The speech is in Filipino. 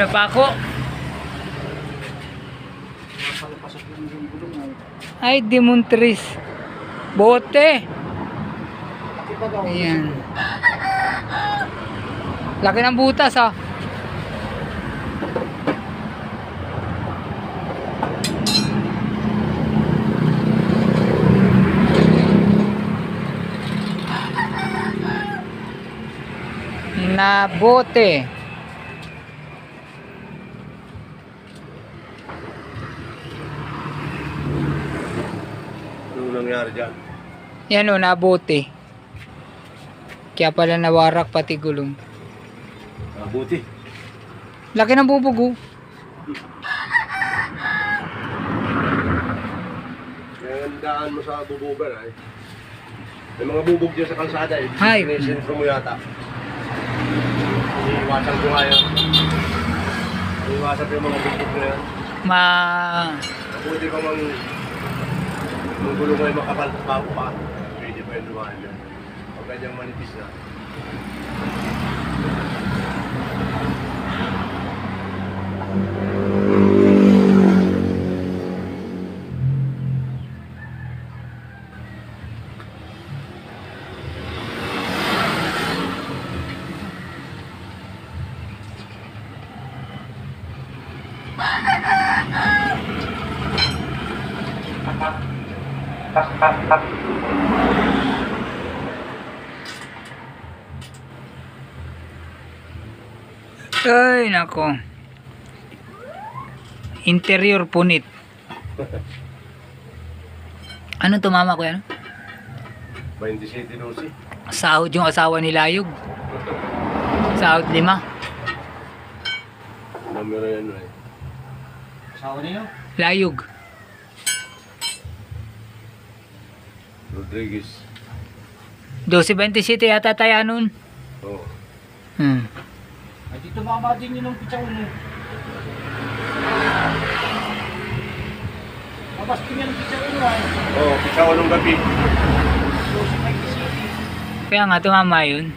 Ano pa ako? Ay, Demontris. Bote. Ayan. Laki ng butas ah. Na bote. Ano nangyari dyan? Yan o, nabote. Kaya pala nawarak pati gulong. Buti. Laki ng bubog oh. Kaya ang daan mo sa bubugan ay. May mga bubog dyan sa kalsada eh. Ay. Sinisentro mo yata. Iiwasan ko nga yun. Iiwasan ko yung mga bubog na yan. Mabuti pa mang gulong mo ay makapal bago pa. Pwede pa yung lumahan yan. Pag kanyang manipis na. Ay, nako. Interior punit. Ano tumama ko yan? 27-12. Sahod yung asawa ni Layog. Sahod 5. Numero yan eh. Asawa niyo? Layog. Rodriguez. 12.27 yata tayo nun. Oo. Ay, dito mama din yun ng pitsaw mo. Mabas din yan ng pitsaw mo ay. Oo, pitsaw nung gabi. Kaya nga tumama yun.